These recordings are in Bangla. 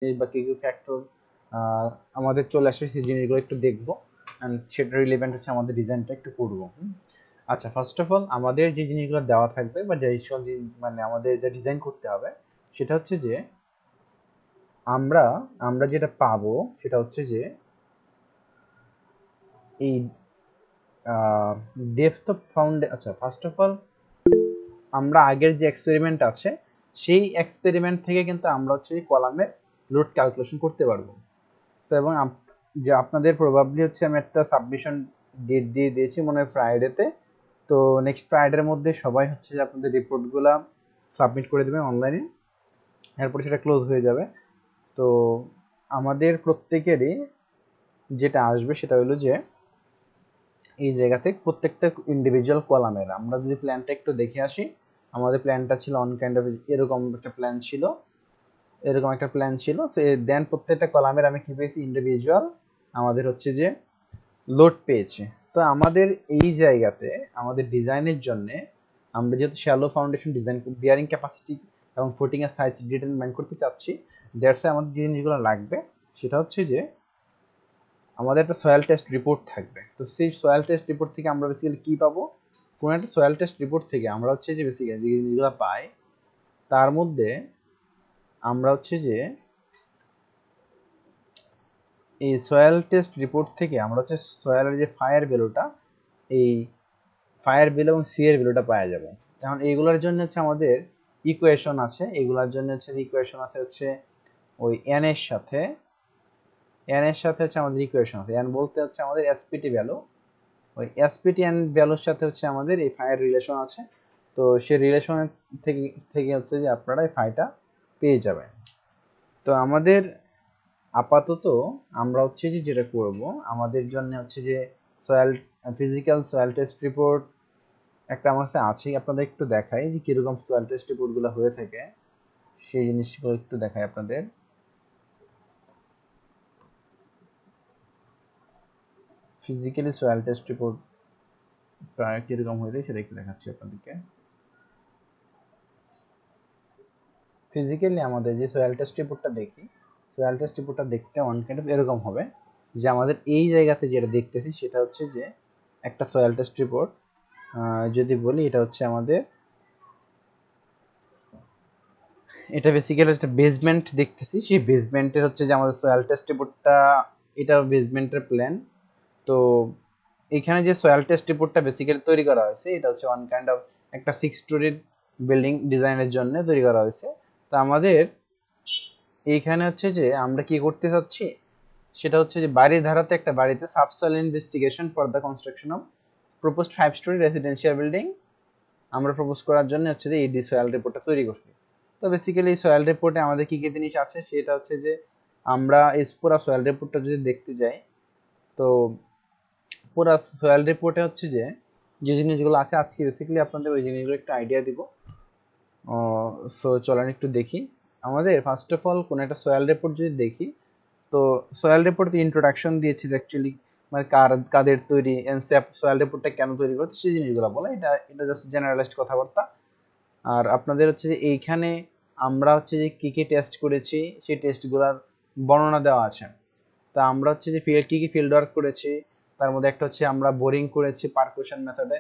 বা কি কি ফ্যাক্টর আমাদের চলে আসে সেই জিনিসগুলো একটু দেখবো, অ্যান্ড সেটা রিলেভেন্ট হচ্ছে আমাদের ডিজাইনটা একটু করবো। আচ্ছা, ফার্স্ট অফ অল আমাদের যে জিনিসগুলো দেওয়া থাকবে বা যে সব মানে আমাদের যা ডিজাইন করতে হবে সেটা হচ্ছে যে আমরা আমরা যেটা পাবো সেটা হচ্ছে যে এই ডেপথ অফ আচ্ছা, ফার্স্ট অফ অল আমরা আগের যে এক্সপেরিমেন্ট আছে সেই এক্সপেরিমেন্ট থেকে কিন্তু আমরা হচ্ছে কলামের লোড ক্যালকুলেশন করতে পারবো। তো এবং যে আপনাদের প্রবাবলি হচ্ছে আমি একটা সাবমিশন ডেট দিয়ে দিয়েছি মনে হয় ফ্রাইডেতে। তো নেক্সট ফ্রাইডের মধ্যে সবাই হচ্ছে যে আপনাদের রিপোর্টগুলো সাবমিট করে দেবেন অনলাইনে, এরপরে সেটা ক্লোজ হয়ে যাবে। তো আমাদের প্রত্যেকেরই যেটা আসবে সেটা হলো যে এই জায়গাতে প্রত্যেকটা ইন্ডিভিজুয়াল কলামের আমরা যদি প্ল্যানটা একটু দেখে আসি, আমাদের প্ল্যানটা ছিল অন কাইন্ড অফ এরকম একটা প্ল্যান ছিল, এরকম একটা প্ল্যান ছিল। দেন প্রত্যেকটা কলামের আমি কি পেয়েছি, ইন্ডিভিজুয়াল আমাদের হচ্ছে যে লোড পেয়েছে। তো আমাদের এই জায়গাতে আমাদের ডিজাইনের জন্য আমরা যেহেতু shallow foundation design bearing capacity এবং ফুটিং এর সাইজ ডিটারমাইন করতে চাচ্ছি, দ্যাটস আমাদের যে জিনিসগুলো লাগবে সেটা হচ্ছে যে আমাদের একটা সয়েল টেস্ট রিপোর্ট থাকবে। তো সেই সয়েল টেস্ট রিপোর্ট থেকে আমরা বেসিক্যালি কী পাবো, কোনো একটা সয়েল টেস্ট রিপোর্ট থেকে আমরা হচ্ছে যে বেসিক্যালি যে জিনিসগুলো পাই তার মধ্যে আমরা হচ্ছে যে এই সয়েল টেস্ট রিপোর্ট থেকে আমরা হচ্ছে সয়েলের যে ফায়ার ভ্যালুটা, এই ফায়ার ভ্যালু এবং সি এর ভ্যালুটা পাওয়া যাবে। এখন এইগুলোর জন্য হচ্ছে আমাদের ইকুয়েশন আছে, এগুলোর জন্য হচ্ছে ইকুয়েশন আছে হচ্ছে ওই এন এর সাথে হচ্ছে আমাদের ইকুয়েশন আছে। এন বলতে হচ্ছে আমাদের এসপিটি ভ্যালু, ওই এসপিটি এন ভ্যালুর সাথে হচ্ছে আমাদের এই ফায়ার রিলেশন আছে। তো সেই রিলেশনের থেকে থেকে হচ্ছে যে আপনারা এই ফাইটা পেয়ে যাবেন। তো আমাদের আপাতত আমরা হচ্ছে যে যেটা করব, আমাদের জন্য হচ্ছে যে soil physical soil test report একটা আমার কাছে আছেই, আপনাদের একটু দেখাই যে কীরকম সয়েল টেস্ট রিপোর্টগুলো হয়ে থাকে, সেই জিনিসগুলো একটু দেখাই আপনাদের। ফিজিক্যালি সয়েল টেস্ট রিপোর্ট প্রায় কীরকম হয়ে থাকে সেটা একটু দেখাচ্ছি আপনাদেরকে। ফিজিক্যালি আমাদের যে সয়েল টেস্ট রিপোর্টটা দেখি, সয়েল টেস্ট রিপোর্টটা দেখতে অন কাইন্ড অফ এরকম হবে যে আমাদের এই জায়গাতে যেটা দেখতেছি সেটা হচ্ছে যে একটা সয়েল টেস্ট রিপোর্ট, যদি বলি এটা হচ্ছে আমাদের, এটা বেসিক্যালি একটা বেসমেন্ট দেখতেছি, সেই বেসমেন্টের হচ্ছে যে আমাদের সয়েল টেস্ট রিপোর্টটা, এটা বেসমেন্টের প্ল্যান। তো এখানে যে সয়েল টেস্ট রিপোর্টটা বেসিক্যালি তৈরি করা হয়েছে এটা হচ্ছে ওয়ান কাইন্ড অফ একটা 6 স্টোরির বিল্ডিং ডিজাইনের জন্য তৈরি করা হয়েছে। তো আমাদের এইখানে হচ্ছে যে আমরা কি করতে চাচ্ছি সেটা হচ্ছে যে বাড়ির ধারাতে একটা বাড়িতে subsoil investigation for the construction of proposed 5 storey residential building আমরা প্রপোজ করার জন্য হচ্ছে যে এই সয়েল রিপোর্টটা তৈরি করছি। তো বেসিক্যালি এই সয়েল রিপোর্টে আমাদের কী কী জিনিস আছে সেটা হচ্ছে যে আমরা এই পুরো সয়েল রিপোর্টটা যদি দেখতে যাই, তো পুরো সয়েল রিপোর্টে হচ্ছে যে যে জিনিসগুলো আছে আজকে বেসিক্যালি আপনাদের ওই জিনিসগুলো একটু আইডিয়া দিব। সো চলেন একটু দেখি। আমাদের ফার্স্ট অফ অল কোনো একটা সয়েল রিপোর্ট যদি দেখি, তো সয়েল রিপোর্ট ইন্ট্রোডাকশন দিয়েছি অ্যাকচুয়ালি, মানে কাদের তৈরি এনসিএফ সয়েল রিপোর্টটা কেন তৈরি করছে সেই জিনিসগুলো বলে, এটা এটা জাস্ট জেনারেলাইজড কথাবার্তা। আর আপনাদের হচ্ছে যে এইখানে আমরা হচ্ছে যে কী কী টেস্ট করেছি সেই টেস্টগুলোর বর্ণনা দেওয়া আছে। তা আমরা হচ্ছে যে কী কী ফিল্ড ওয়ার্ক করেছি, তার মধ্যে একটা হচ্ছে আমরা বোরিং করেছি পারকুশন মেথডে,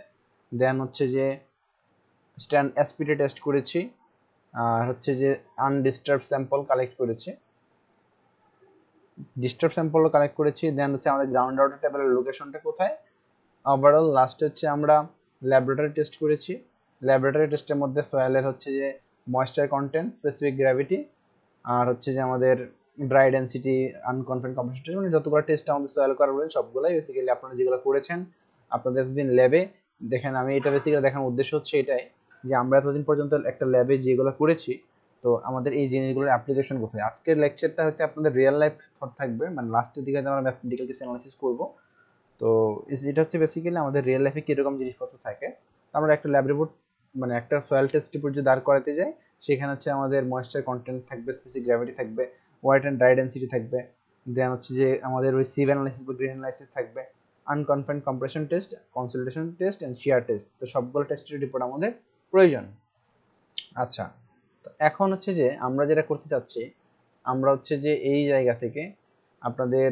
দেন হচ্ছে যে স্ট্যান্ড এসপিটি টেস্ট করেছি, আর হচ্ছে যে আনডিস্টার্ব স্যাম্পল কালেক্ট করেছি, ডিস্টার্ব স্যাম্পলও কালেক্ট করেছি, দেন হচ্ছে আমাদের গ্রাউন্ড ওয়াটার টেবিলের লোকেশনটা কোথায়। ওভারঅল লাস্টে হচ্ছে আমরা ল্যাবরেটরি টেস্ট করেছি, ল্যাবরেটরি টেস্টের মধ্যে সয়েলের হচ্ছে যে ময়েশ্চার কন্টেন্ট, স্পেসিফিক গ্র্যাভিটি, আর হচ্ছে যে আমাদের ড্রাই ডেন্সিটি, আনকনফাইন্ড কম্পোজিশন, মানে যতগুলো টেস্ট আমাদের সয়েল করা রয়েছে সবগুলোই বেসিক্যালি আপনারা যেগুলো করেছেন আপনাদের এতদিন ল্যাবে দেখেন। আমি এটা বেসিক্যালি দেখার উদ্দেশ্য হচ্ছে এটাই যে আমরা এতদিন পর্যন্ত একটা ল্যাবে যেগুলো করেছি, তো আমাদের এই জিনিসগুলোর অ্যাপ্লিকেশন কোথায়। আজকের লেকচারটা হয়তো আপনাদের রিয়েল লাইফ থট থাকবে, মানে লাস্টের দিকে আমরা ম্যাথমেটিক্যাল কিছু অ্যানালাইসিস করবো। তো এটা হচ্ছে বেসিক্যালি আমাদের রিয়েল লাইফে কীরকম জিনিসপত্র থাকে। আমরা একটা ল্যাব রিপোর্ট মানে একটা সয়েল টেস্ট রিপোর্ট যদি দাঁড় করাতে যাই, সেখানে হচ্ছে আমাদের ময়েশ্চার কন্টেন্ট থাকবে, স্পেসিফিক গ্র্যাভিটি থাকবে, ওয়েট অ্যান্ড ড্রাই ডেন্সিটি থাকবে, দেন হচ্ছে যে আমাদের ওই সিভ অ্যানালাইসিস বা গ্রেন অ্যানালাইসিস থাকবে, unconfined compression test, consolidation test and shear test. তো সবগুলো টেস্টের রিপোর্ট আমাদের প্রয়োজন। আচ্ছা, তো এখন হচ্ছে যে আমরা যেটা করতে চাচ্ছি আমরা হচ্ছে যে এই জায়গা থেকে আপনাদের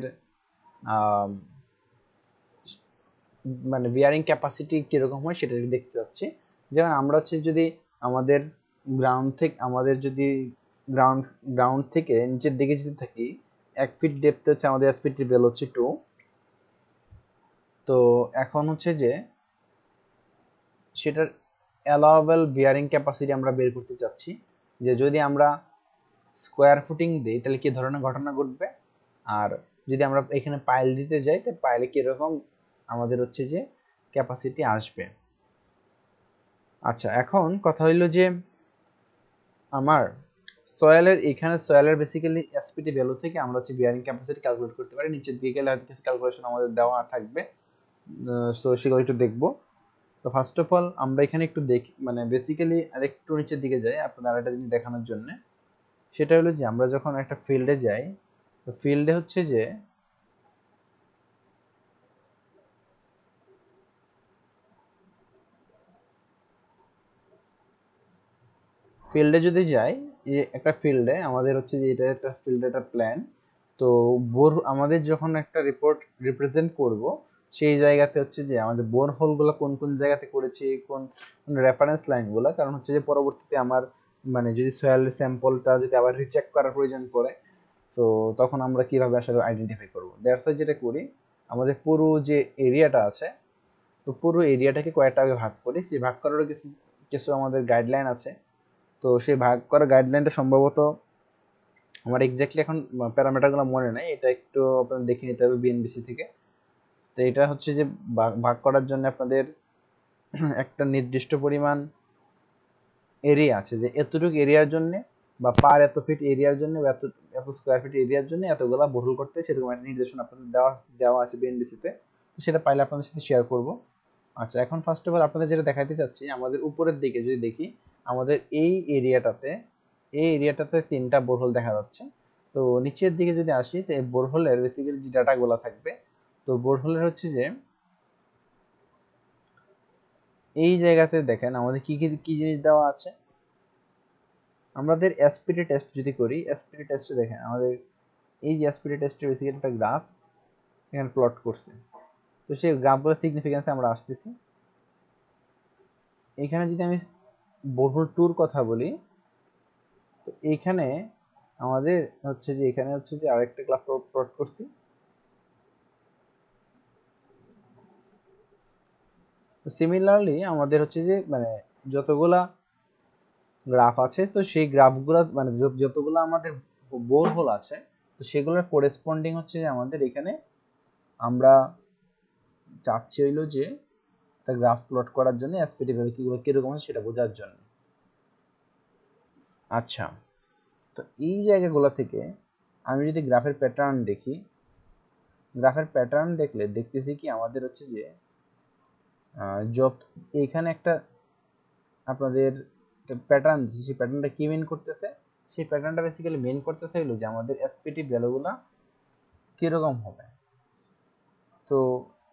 মানে বিয়ারিং ক্যাপাসিটি কিরকম হয় সেটা দেখতে যাচ্ছি। যেমন আমরা হচ্ছে যদি আমাদের গ্রাউন্ড গ্রাউন্ড থেকে নিচের দিকে যদি থাকি, 1 ফিট ডেপথে হচ্ছে আমাদের এসপিটি বেল হচ্ছে 2। তো এখন হচ্ছে যে সেটার অ্যালাওয়েবল বিয়ারিং ক্যাপাসিটি আমরা বের করতে চাচ্ছি, যে যদি আমরা স্কোয়ার ফুটিং দিই তাহলে কি ধরনের ঘটনা ঘটবে, আর যদি আমরা এখানে পাইল দিতে যাই তাহলে পাইলে কিরকম আমাদের হচ্ছে যে ক্যাপাসিটি আসবে। আচ্ছা, এখন কথা হইলো যে আমার সয়েলের বেসিক্যালি এসপিটি ভ্যালু থেকে আমরা হচ্ছে বিয়ারিং ক্যাপাসিটি ক্যালকুলেট করতে পারি। নিচের দিকে গেলে হয়তো কিছু ক্যালকুলেশন আমাদের দেওয়া থাকবে, সো সেগুলো একটু দেখবো। তো ফার্স্ট অফ অল আমরা এখানে একটু দেখি, মানে বেসিক্যালি আরেকটু নিচের দিকে যাই আপনাদের আরেকটা জিনিস দেখানোর জন্য। সেটা হলো যে আমরা যখন একটা ফিল্ডে যাই, তো ফিল্ডে হচ্ছে যে ফিল্ডে যদি যাই, যে একটা ফিল্ডে আমাদের হচ্ছে যে এটা একটা ফিল্ডে একটা প্ল্যান। তো আমাদের যখন একটা রিপোর্ট রিপ্রেজেন্ট করব, সেই জায়গাতে হচ্ছে যে আমাদের বোর হোলগুলো কোন কোন জায়গাতে করেছি, কোন রেফারেন্স লাইনগুলো, কারণ হচ্ছে যে পরবর্তীতে আমার মানে যদি সয়েল স্যাম্পলটা যদি আবার রিচেক করার প্রয়োজন পড়ে, তো তখন আমরা কিভাবে আসলে আইডেন্টিফাই করবো। দ্যাটস ওয়াই যেটা করি, আমাদের পুরো যে এরিয়াটা আছে, তো পুরো এরিয়াটাকে কয়েকটা আগে ভাগ করি। সেই ভাগ করারও কিছু কিছু আমাদের গাইডলাইন আছে। তো সেই ভাগ করা গাইডলাইনটা সম্ভবত আমার এক্স্যাক্টলি এখন প্যারামিটারগুলো মনে নেই, এটা একটু আপনাদের দেখে নিতে হবে বিএনবিসি থেকে। তো এটা হচ্ছে যে ভাগ করার জন্য আপনাদের একটা নির্দিষ্ট পরিমাণ এরিয়া আছে, যে এতটুকু এরিয়ার জন্য বা পার এত ফিট এরিয়ার জন্য বা এত এত স্কোয়ার ফিট এরিয়ার জন্য এতগুলা বোরহোল করতে, সেরকম একটা নির্দেশনা আপনাদের দেওয়া দেওয়া আছে বিএনবিসিতে। তো সেটা পাইলে আপনাদের সাথে শেয়ার করব। আচ্ছা, এখন ফার্স্ট অফ অল আপনাদের যেটা দেখাইতে চাচ্ছি, আমাদের উপরের দিকে যদি দেখি, আমাদের এই এরিয়াটাতে 3টা বোরহোল দেখা যাচ্ছে। তো নিচের দিকে যদি আসি, তো এই বোরহোলের বেসিক্যালি যে ডাটাগুলো থাকবে, তো বোরহোলের হচ্ছে যে এই জায়গাতে দেখেন আমাদের কি কি কি জিনিস দেওয়া আছে। আমাদের এসপিটি টেস্ট যদি করি, এসপিটি টেস্টে দেখেন আমাদের এই যে এসপিটি টেস্টের বেসিক্যালি একটা গ্রাফ এখানে প্লট করছে। তো সেই গ্রাফগুলোর সিগনিফিকেন্সে আমরা আসতেছি। এখানে যদি আমি বোরহোল টুর কথা বলি, তো এইখানে আমাদের হচ্ছে যে এখানে হচ্ছে যে আরেকটা গ্রাফ প্লট করছি। সিমিলারলি আমাদের হচ্ছে যে মানে যতগুলা গ্রাফ আছে, তো সেই গ্রাফগুলো মানে যতগুলো আমাদের বোরহোল আছে, তো সেগুলোর করেসপন্ডিং হচ্ছে যে আমাদের এখানে আমরা চাচ্ছি হইলো যে একটা গ্রাফ প্লট করার জন্য এসপিটি ভ্যালু কিগুলো কিরকম আছে সেটা বোঝার জন্য। আচ্ছা, তো এই জায়গাগুলো থেকে আমি যদি গ্রাফের প্যাটার্ন দেখি, গ্রাফের প্যাটার্ন দেখলে দেখতেছি কি আমাদের হচ্ছে যে যত এইখানে একটা আপনাদের প্যাটার্ন দিচ্ছে, সেই প্যাটার্নটা কি মেন করতেছে, সেই প্যাটার্নটা বেসিক্যালি মেন করতেছে হলো যে আমাদের এসপিটি ভ্যালুগুলো কিরকম হবে। তো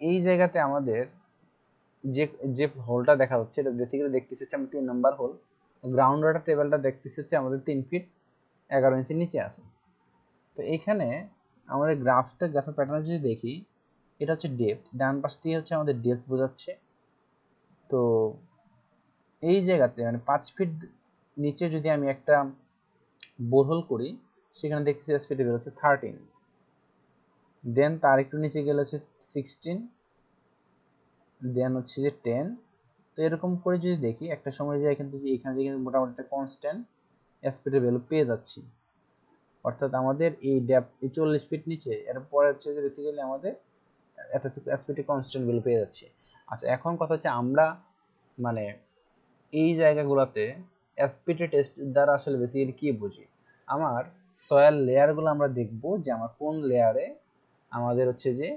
এই জায়গাতে আমাদের যে যে হোলটা দেখা যাচ্ছে, এটা বেসিক্যালি দেখতেছি হচ্ছে আমি 3 নম্বর হোল। গ্রাউন্ড ওয়াটার টেবিলটা দেখতেছি হচ্ছে আমাদের 3 ফিট 11 ইঞ্চির নিচে আছে। তো এইখানে আমাদের গ্রাফের প্যাটার্ন যদি দেখি, এটা হচ্ছে ডেপথ, ডান পাশ দিয়ে হচ্ছে আমাদের ডেপথ বোঝাচ্ছে। তো এই জায়গাতে মানে 5 ফিট নিচে যদি আমি একটা বোরহোল করি, সেখানে দেখতেছি এসপিটি বের হচ্ছে 13, দেন তার একটু নিচে গেলে হচ্ছে 16, দেন হচ্ছে যে 10। তো এরকম করে যদি দেখি, একটা সময় যে এখান থেকে এখানে যে মোটামুটি একটা কনস্ট্যান্ট এসপিটি ভ্যালু পেয়ে যাচ্ছি। অর্থাৎ আমাদের এই ডেপথ এই 40 ফিট নিচে, এরপরে হচ্ছে যে বেসিক্যালি আমাদের একটা এসপিটি কনস্ট্যান্ট ভ্যালু পেয়ে যাচ্ছি। আচ্ছা, এখন কথা হচ্ছে আমরা মানে এই জায়গাগুলোতে এসপিটি টেস্ট দ্বারা আসলে বেসিক্যালি কি বুঝি। আমার সয়েল লেয়ারগুলো আমরা দেখব যে আমার কোন লেয়ারে আমাদের হচ্ছে যে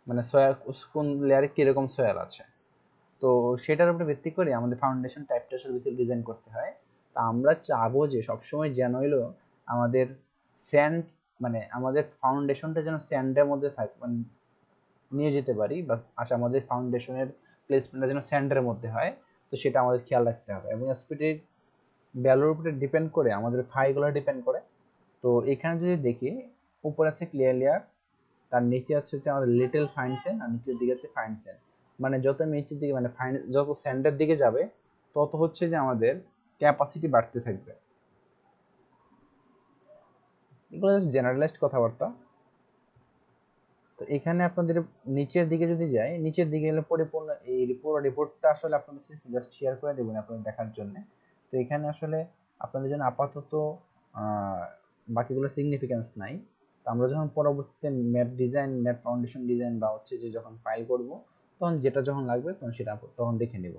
মানে সয়েল কোন লেয়ারে কীরকম সয়েল আছে। তো সেটার উপরে ভিত্তি করে আমাদের ফাউন্ডেশন টাইপটা আসলে বেসিক্যালি ডিজাইন করতে হয়। তা আমরা চাবো যে সবসময় যেন হইলো আমাদের স্যান্ড মানে আমাদের ফাউন্ডেশনটা যেন স্যান্ডের মধ্যে থাকে, মানে নিয়ে যেতে পারি, বা আচ্ছা আমাদের ফাউন্ডেশনের প্লেসমেন্টটা যেন স্যান্ডের মধ্যে হয়। তো সেটা আমাদের খেয়াল রাখতে হবে, এবং এসপিটির ভ্যালুর উপরে ডিপেন্ড করে আমাদের ফাইগুলো ডিপেন্ড করে। তো এখানে যদি দেখি উপরে আছে ক্লিয়ার লেয়ার, তার নিচে হচ্ছে আমাদের লিটল ফাইন চেন, আর নিচের দিকে হচ্ছে ফাইন চেন। মানে যত নিচের দিকে মানে ফাইন যত স্যান্ডের দিকে যাবে তত হচ্ছে যে আমাদের ক্যাপাসিটি বাড়তে থাকবে। এগুলো জাস্ট জেনারেলাইজড কথাবার্তা। তো এখানে আপনাদের নিচের দিকে যদি যাই, নিচের দিকে গেলে পরিপূর্ণ এই পুরো রিপোর্টটা আসলে আপনাদের জাস্ট শেয়ার করে দেবেন আপনাদের দেখার জন্য। তো এখানে আসলে আপনাদের জন্য আপাতত বাকিগুলো সিগনিফিকেন্স নাই। তো আমরা যখন পরবর্তীতে mat design, mat foundation design বা হচ্ছে যে যখন ফাইল করব তখন যেটা যখন লাগবে তখন সেটা তখন দেখে নেব।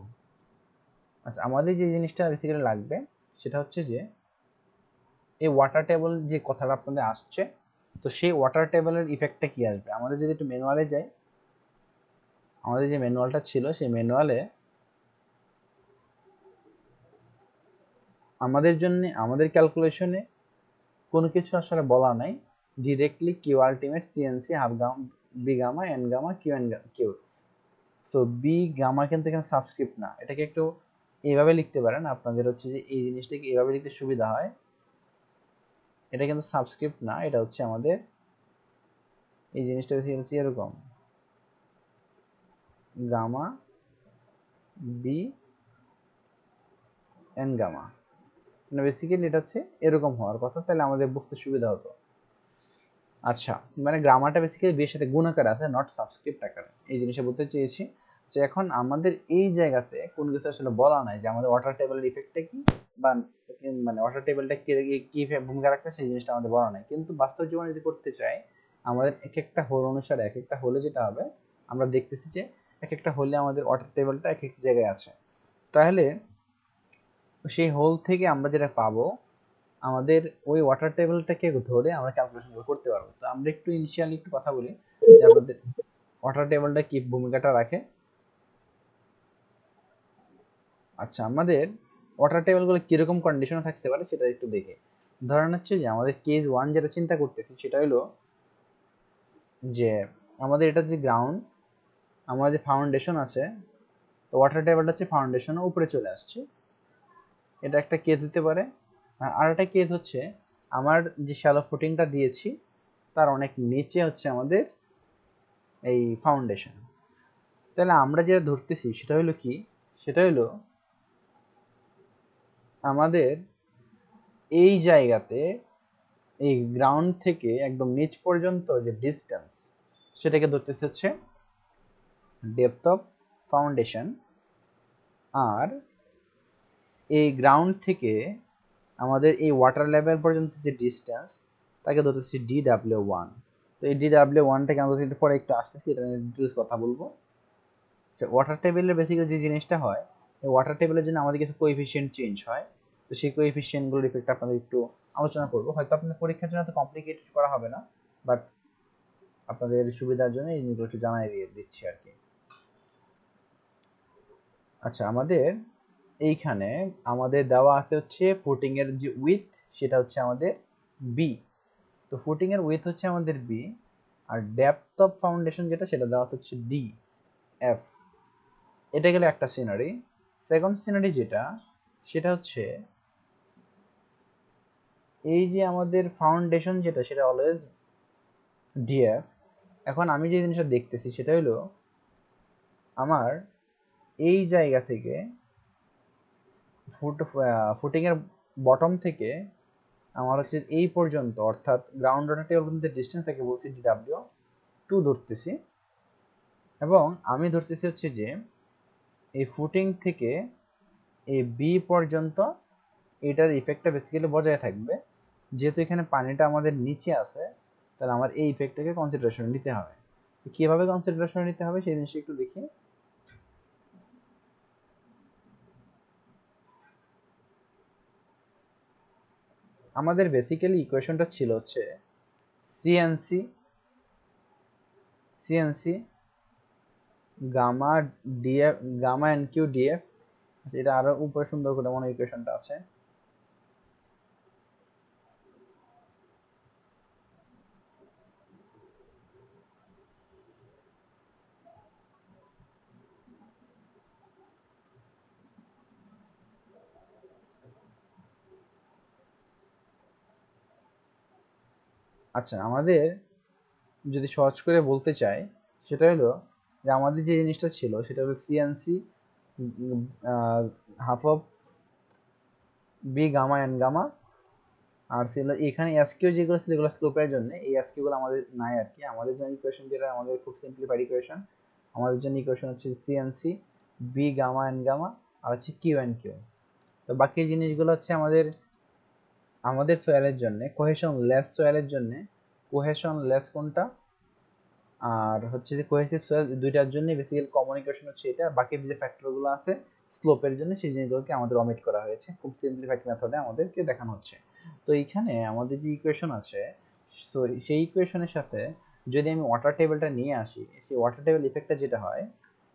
আচ্ছা, আমাদের যে জিনিসটা বেসিক্যালি লাগবে সেটা হচ্ছে যে এই ওয়াটার টেবল যে কথাটা আপনাদের আসছে, তো সেই ওয়াটার টেবলের ইফেক্টটা কি আসবে। আমাদের যদি একটু ম্যানুয়ালে যাই, আমাদের যে ম্যানুয়ালটা ছিল সেই ম্যানুয়ালে আমাদের জন্য আমাদের ক্যালকুলেশনে কোনো কিছু আসলে বলা নাই। Directly Q ultimate C N C half gamma B gamma N gamma Q N Q. So B gamma কিন্তু এখানে সাবস্ক্রিপ্ট না, এটাকে একটু এইভাবে লিখতে পারেন, আপনাদের হচ্ছে যে এই জিনিসটাকে এইভাবে লিখতে সুবিধা হয়। এটা কিন্তু সাবস্ক্রিপ্ট না, এটা হচ্ছে আমাদের এই জিনিসটা হচ্ছে এরকম গামা বি এন গামা, মানে বেসিক্যালি এটা হচ্ছে এরকম হওয়ার কথা, তাহলে আমাদের বুঝতে সুবিধা হতো। আচ্ছা, মানে গ্রামারটা বেসিক্যালি বিয়ের সাথে গুণাকার আছে, নট সাবস্ক্রিপ্ট আকারে, এই জিনিসটা বলতে চেয়েছি। যে এখন আমাদের এই জায়গাতে কোনো কিছু আসলে বলা নাই যে আমাদের ওয়াটার টেবিলের ইফেক্টটা কি, বা মানে ওয়াটার টেবিলটা কি ভূমিকা রাখতে সেই জিনিসটা আমাদের বলা নাই। কিন্তু বাস্তব জীবনে যদি করতে চাই, আমাদের এক একটা হোল অনুসারে এক একটা হোলে যেটা হবে, আমরা দেখতেছি যে এক একটা হোলে আমাদের ওয়াটার টেবিলটা এক এক জায়গায় আছে। তাহলে সেই হোল থেকে আমরা যেটা পাবো, আমাদের ওই ওয়াটার টেবিলটাকে ধরে আমরা ক্যালকুলেশন করতে পারবো। তো আমরা একটু ইনিশিয়ালি একটু কথা বলি যে আপনাদের ওয়াটার টেবিলটা কি ভূমিকাটা রাখে। আচ্ছা, আমাদের ওয়াটার টেবিলগুলো কিরকম কন্ডিশনে থাকতে পারে সেটা একটু দেখে। ধরেন হচ্ছে যে আমাদের কেস ওয়ান যেটা চিন্তা করতেছি সেটা হলো যে আমাদের এটা যে গ্রাউন্ড, আমাদের যে ফাউন্ডেশন আছে, তো ওয়াটার টেবিলটা হচ্ছে ফাউন্ডেশনের উপরে চলে আসছে, এটা একটা কেস হতে পারে। আর একটা কেস হচ্ছে আমার যে শ্যালো ফুটিংটা দিয়েছি তার অনেক নিচে হচ্ছে আমাদের এই ফাউন্ডেশন। তাহলে আমরা যেটা ধরতেছি সেটা হলো কি, সেটা হলো আমাদের এই জায়গাতে এই গ্রাউন্ড থেকে একদম নিচ পর্যন্ত যে ডিস্টেন্স, সেটাকে ধরতেছি হচ্ছে ডেপথ অফ ফাউন্ডেশন। আর এই গ্রাউন্ড থেকে আমাদের এই ওয়াটার লেভেল পর্যন্ত যে ডিস্টেন্স, তাকে ধরতেছি DW1। তো এই DW1টাকে আমরা একটু পরে একটু আসতেছি, এটা নিয়ে ডিটেলস কথা বলবো। ওয়াটার টেবিলের বেসিক্যালি যে জিনিসটা হয়, এই ওয়াটার টেবিলের জন্য আমাদের কিছু কোএফিসিয়েন্ট চেঞ্জ হয়। তো সেই কোএফিসিয়েন্টগুলোর ইফেক্ট আপনাদের একটু আলোচনা করবো। হয়তো আপনাদের পরীক্ষার জন্য এত কমপ্লিকেটেড করা হবে না, বাট আপনাদের সুবিধার জন্য এই জিনিসগুলো একটু জানাই দিয়ে দিচ্ছি আর কি। আচ্ছা, আমাদের এইখানে আমাদের দেওয়া আছে হচ্ছে ফুটিং এর যে উইথ, সেটা হচ্ছে আমাদের বি। তো ফুটিং এর উইথ হচ্ছে আমাদের বি, আর ডেপথ অফ ফাউন্ডেশন যেটা সেটা দেওয়া হচ্ছে ডি এফ। এটা গেলে একটা সিনারি। সেকেন্ড সিনারি যেটা, সেটা হচ্ছে এই যে আমাদের ফাউন্ডেশন যেটা সেটা অলওয়েজ ডিএফ। এখন আমি যে জিনিসটা দেখতেছি সেটা হলো আমার এই জায়গা থেকে ফুটিং এর বটম থেকে আমার হচ্ছে এই পর্যন্ত, অর্থাৎ গ্রাউন্ড ওয়াটার টেবিল পর্যন্ত ডিস্টেন্স থেকে বলছি DW2 ধরতেছি, এবং আমি ধরতেছি হচ্ছে যে এই ফুটিং থেকে এই বি পর্যন্ত এটার ইফেক্টটা বেসিক্যালি বজায় থাকবে। যেহেতু এখানে পানিটা আমাদের নিচে আছে, তাহলে আমার এই ইফেক্টটাকে কনসিডারেশন নিতে হবে। কিভাবে কনসিডারেশন নিতে হবে সেই জিনিসটা একটু দেখি। আমাদের বেসিক্যালি ইকুয়েশনটা ছিল হচ্ছে C N C C N C gamma D F, gamma N Q D F. এটা আরো উপরে সুন্দর করে মনে ইকুয়েশনটা আছে। আচ্ছা, আমাদের যদি সহজ করে বলতে চাই সেটা হলো যে আমাদের যে জিনিসটা ছিল সেটা হলো CNC half of B gamma N gamma, আর ছিল এখানে এসকিউ যেগুলো ছিল এগুলো স্লোপের জন্য, এই এসকিউ গুলো আমাদের নাই আর কি। আমাদের জন্য ইকুয়েশন যেটা আমাদের খুব সিম্পলিফাইড ইকুয়েশন, আমাদের জন্য ইকুয়েশন হচ্ছে CNC B gamma N gamma আর হচ্ছে কিউ এন কিউ। তো বাকি জিনিসগুলো হচ্ছে আমাদের আমাদের সোয়েলের জন্য কোহেশন লেস সোয়েলের জন্য কোহেশন লেস কোনটা আর হচ্ছে যে কোহেসিভ সোয়েল, দুইটার জন্য বেসিক্যালি কমিউনিকেশন হচ্ছে এটা। বাকি যে ফ্যাক্টরগুলো আছে স্লোপের জন্য সেই জিনিসগুলোকে আমাদের অমিট করা হয়েছে, খুব সিম্পলিফাইড মেথডে আমাদেরকে দেখানো হচ্ছে। তো এইখানে আমাদের যে ইকুয়েশন আছে সেই ইকুয়েশনের সাথে যদি আমি ওয়াটার টেবিলটা নিয়ে আসি, সেই ওয়াটার টেবিল ইফেক্টটা যেটা হয়,